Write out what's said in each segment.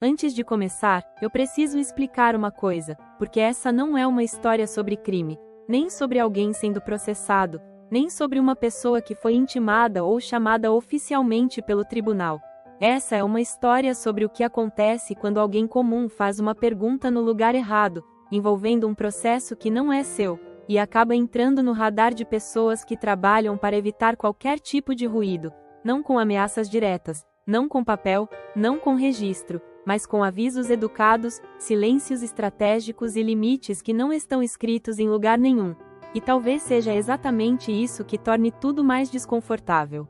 Antes de começar, eu preciso explicar uma coisa, porque essa não é uma história sobre crime, nem sobre alguém sendo processado, nem sobre uma pessoa que foi intimada ou chamada oficialmente pelo tribunal. Essa é uma história sobre o que acontece quando alguém comum faz uma pergunta no lugar errado, envolvendo um processo que não é seu, e acaba entrando no radar de pessoas que trabalham para evitar qualquer tipo de ruído, não com ameaças diretas, não com papel, não com registro, mas com avisos educados, silêncios estratégicos e limites que não estão escritos em lugar nenhum. E talvez seja exatamente isso que torne tudo mais desconfortável.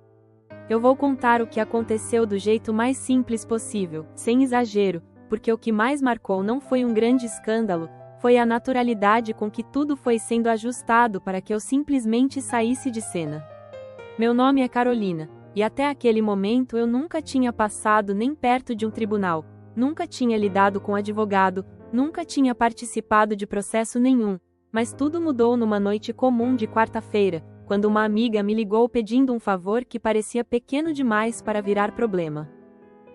Eu vou contar o que aconteceu do jeito mais simples possível, sem exagero, porque o que mais marcou não foi um grande escândalo, foi a naturalidade com que tudo foi sendo ajustado para que eu simplesmente saísse de cena. Meu nome é Carolina, e até aquele momento eu nunca tinha passado nem perto de um tribunal, nunca tinha lidado com advogado, nunca tinha participado de processo nenhum, mas tudo mudou numa noite comum de quarta-feira, quando uma amiga me ligou pedindo um favor que parecia pequeno demais para virar problema.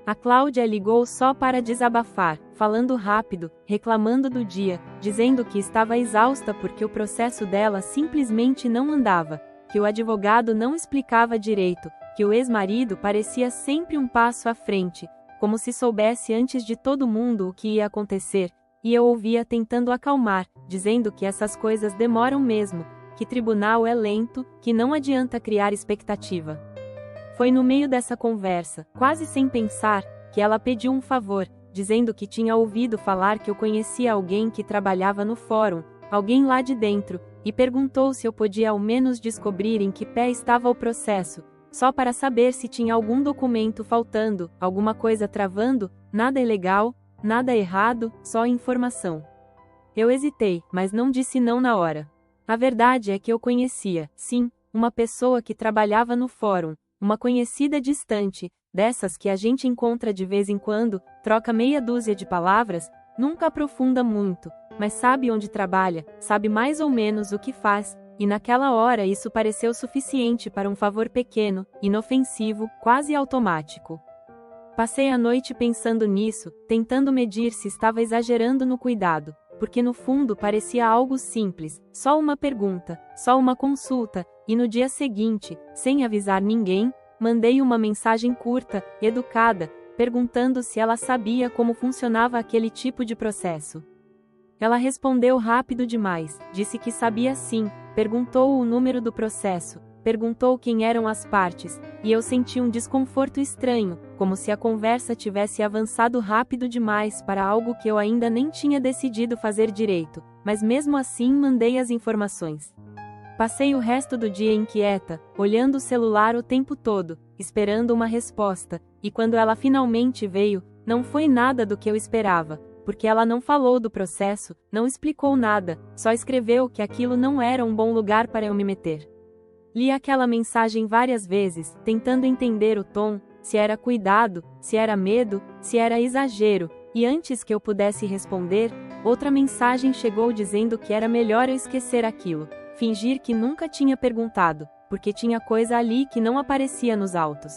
A Cláudia ligou só para desabafar, falando rápido, reclamando do dia, dizendo que estava exausta porque o processo dela simplesmente não andava, que o advogado não explicava direito, que o ex-marido parecia sempre um passo à frente, como se soubesse antes de todo mundo o que ia acontecer, e eu ouvia tentando acalmar, dizendo que essas coisas demoram mesmo, que tribunal é lento, que não adianta criar expectativa. Foi no meio dessa conversa, quase sem pensar, que ela pediu um favor, dizendo que tinha ouvido falar que eu conhecia alguém que trabalhava no fórum, alguém lá de dentro, e perguntou se eu podia ao menos descobrir em que pé estava o processo, só para saber se tinha algum documento faltando, alguma coisa travando, nada ilegal, nada errado, só informação. Eu hesitei, mas não disse não na hora. A verdade é que eu conhecia, sim, uma pessoa que trabalhava no fórum, uma conhecida distante, dessas que a gente encontra de vez em quando, troca meia dúzia de palavras, nunca aprofunda muito, mas sabe onde trabalha, sabe mais ou menos o que faz, e naquela hora isso pareceu suficiente para um favor pequeno, inofensivo, quase automático. Passei a noite pensando nisso, tentando medir se estava exagerando no cuidado, porque no fundo parecia algo simples, só uma pergunta, só uma consulta, e no dia seguinte, sem avisar ninguém, mandei uma mensagem curta, educada, perguntando se ela sabia como funcionava aquele tipo de processo. Ela respondeu rápido demais, disse que sabia sim, perguntou o número do processo, perguntou quem eram as partes, e eu senti um desconforto estranho, como se a conversa tivesse avançado rápido demais para algo que eu ainda nem tinha decidido fazer direito, mas mesmo assim mandei as informações. Passei o resto do dia inquieta, olhando o celular o tempo todo, esperando uma resposta, e quando ela finalmente veio, não foi nada do que eu esperava, porque ela não falou do processo, não explicou nada, só escreveu que aquilo não era um bom lugar para eu me meter. Li aquela mensagem várias vezes, tentando entender o tom, se era cuidado, se era medo, se era exagero, e antes que eu pudesse responder, outra mensagem chegou dizendo que era melhor eu esquecer aquilo, fingir que nunca tinha perguntado, porque tinha coisa ali que não aparecia nos autos.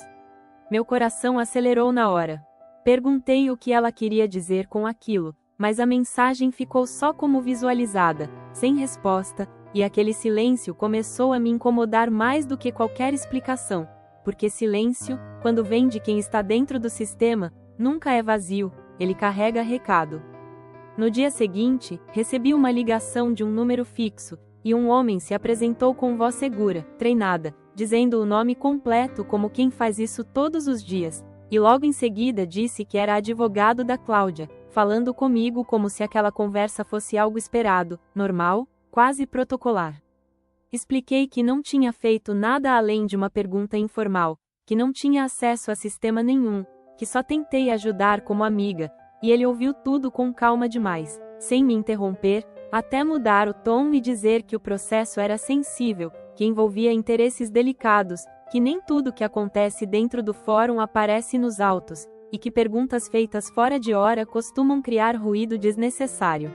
Meu coração acelerou na hora. Perguntei o que ela queria dizer com aquilo, mas a mensagem ficou só como visualizada, sem resposta, e aquele silêncio começou a me incomodar mais do que qualquer explicação, porque silêncio, quando vem de quem está dentro do sistema, nunca é vazio, ele carrega recado. No dia seguinte, recebi uma ligação de um número fixo, e um homem se apresentou com voz segura, treinada, dizendo o nome completo como quem faz isso todos os dias, e logo em seguida disse que era advogado da Cláudia, falando comigo como se aquela conversa fosse algo esperado, normal, quase protocolar. Expliquei que não tinha feito nada além de uma pergunta informal, que não tinha acesso a sistema nenhum, que só tentei ajudar como amiga, e ele ouviu tudo com calma demais, sem me interromper, até mudar o tom e dizer que o processo era sensível, que envolvia interesses delicados, que nem tudo que acontece dentro do fórum aparece nos autos, e que perguntas feitas fora de hora costumam criar ruído desnecessário.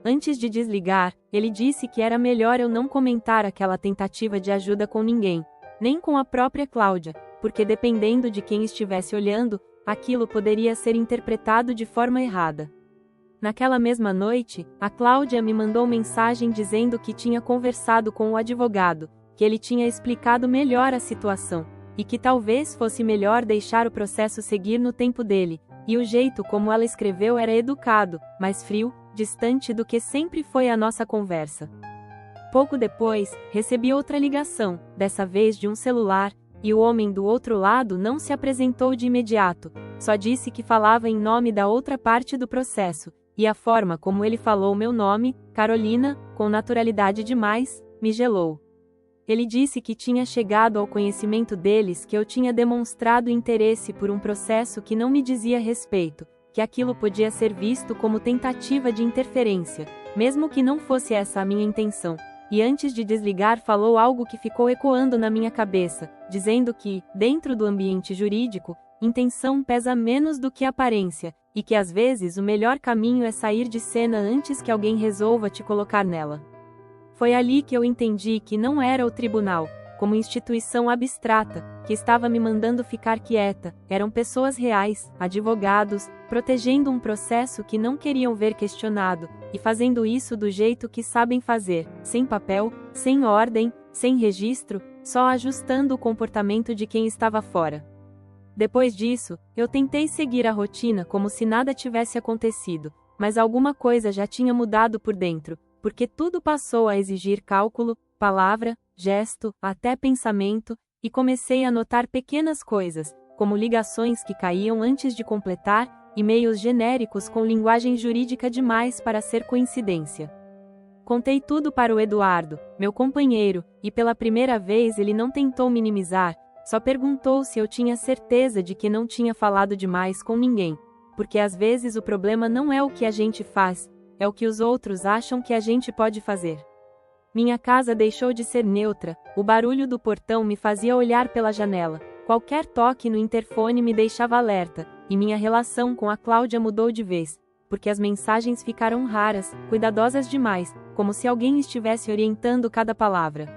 Antes de desligar, ele disse que era melhor eu não comentar aquela tentativa de ajuda com ninguém, nem com a própria Cláudia, porque dependendo de quem estivesse olhando, aquilo poderia ser interpretado de forma errada. Naquela mesma noite, a Cláudia me mandou mensagem dizendo que tinha conversado com o advogado, que ele tinha explicado melhor a situação, e que talvez fosse melhor deixar o processo seguir no tempo dele, e o jeito como ela escreveu era educado, mais frio, distante do que sempre foi a nossa conversa. Pouco depois, recebi outra ligação, dessa vez de um celular, e o homem do outro lado não se apresentou de imediato, só disse que falava em nome da outra parte do processo, e a forma como ele falou meu nome, Carolina, com naturalidade demais, me gelou. Ele disse que tinha chegado ao conhecimento deles que eu tinha demonstrado interesse por um processo que não me dizia respeito, que aquilo podia ser visto como tentativa de interferência, mesmo que não fosse essa a minha intenção. E antes de desligar falou algo que ficou ecoando na minha cabeça, dizendo que, dentro do ambiente jurídico, intenção pesa menos do que aparência, e que às vezes o melhor caminho é sair de cena antes que alguém resolva te colocar nela. Foi ali que eu entendi que não era o tribunal, como instituição abstrata, que estava me mandando ficar quieta, eram pessoas reais, advogados, protegendo um processo que não queriam ver questionado, e fazendo isso do jeito que sabem fazer, sem papel, sem ordem, sem registro, só ajustando o comportamento de quem estava fora. Depois disso, eu tentei seguir a rotina como se nada tivesse acontecido, mas alguma coisa já tinha mudado por dentro, porque tudo passou a exigir cálculo, palavra, gesto, até pensamento, e comecei a notar pequenas coisas, como ligações que caíam antes de completar, e-mails genéricos com linguagem jurídica demais para ser coincidência. Contei tudo para o Eduardo, meu companheiro, e pela primeira vez ele não tentou minimizar, só perguntou se eu tinha certeza de que não tinha falado demais com ninguém, porque às vezes o problema não é o que a gente faz, é o que os outros acham que a gente pode fazer. Minha casa deixou de ser neutra, o barulho do portão me fazia olhar pela janela, qualquer toque no interfone me deixava alerta, e minha relação com a Cláudia mudou de vez, porque as mensagens ficaram raras, cuidadosas demais, como se alguém estivesse orientando cada palavra.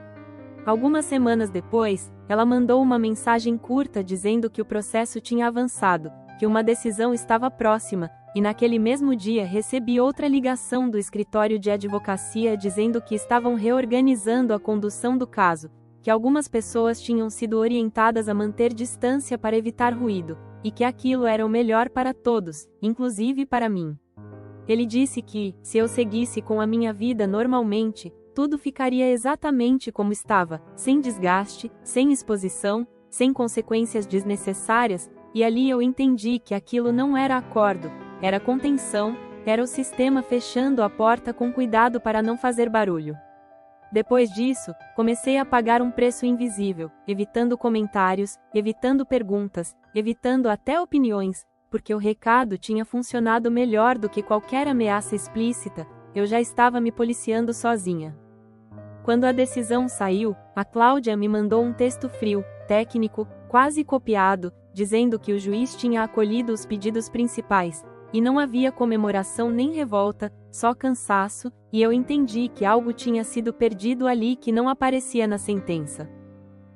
Algumas semanas depois, ela mandou uma mensagem curta dizendo que o processo tinha avançado, que uma decisão estava próxima, e naquele mesmo dia recebi outra ligação do escritório de advocacia dizendo que estavam reorganizando a condução do caso, que algumas pessoas tinham sido orientadas a manter distância para evitar ruído, e que aquilo era o melhor para todos, inclusive para mim. Ele disse que, se eu seguisse com a minha vida normalmente, tudo ficaria exatamente como estava, sem desgaste, sem exposição, sem consequências desnecessárias, e ali eu entendi que aquilo não era acordo, era contenção, era o sistema fechando a porta com cuidado para não fazer barulho. Depois disso, comecei a pagar um preço invisível, evitando comentários, evitando perguntas, evitando até opiniões, porque o recado tinha funcionado melhor do que qualquer ameaça explícita, eu já estava me policiando sozinha. Quando a decisão saiu, a Cláudia me mandou um texto frio, técnico, quase copiado, dizendo que o juiz tinha acolhido os pedidos principais, e não havia comemoração nem revolta, só cansaço, e eu entendi que algo tinha sido perdido ali que não aparecia na sentença.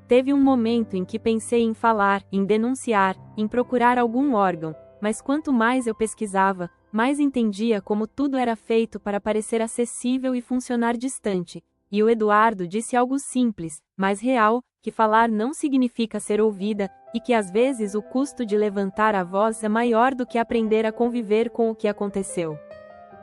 Teve um momento em que pensei em falar, em denunciar, em procurar algum órgão, mas quanto mais eu pesquisava, mais entendia como tudo era feito para parecer acessível e funcionar distante. E o Eduardo disse algo simples, mas real, que falar não significa ser ouvida, e que às vezes o custo de levantar a voz é maior do que aprender a conviver com o que aconteceu.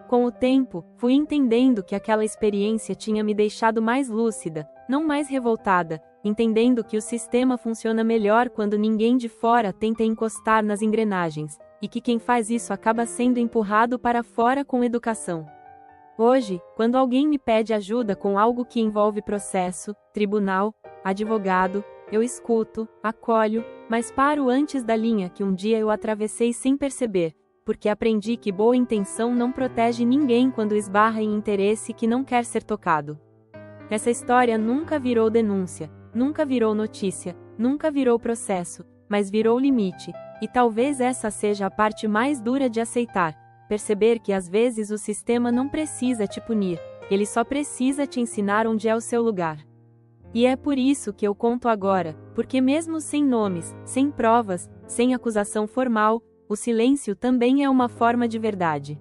Com o tempo, fui entendendo que aquela experiência tinha me deixado mais lúcida, não mais revoltada, entendendo que o sistema funciona melhor quando ninguém de fora tenta encostar nas engrenagens, e que quem faz isso acaba sendo empurrado para fora com educação. Hoje, quando alguém me pede ajuda com algo que envolve processo, tribunal, advogado, eu escuto, acolho, mas paro antes da linha que um dia eu atravessei sem perceber, porque aprendi que boa intenção não protege ninguém quando esbarra em interesse que não quer ser tocado. Essa história nunca virou denúncia, nunca virou notícia, nunca virou processo, mas virou limite, e talvez essa seja a parte mais dura de aceitar. Perceber que às vezes o sistema não precisa te punir, ele só precisa te ensinar onde é o seu lugar. E é por isso que eu conto agora, porque mesmo sem nomes, sem provas, sem acusação formal, o silêncio também é uma forma de verdade.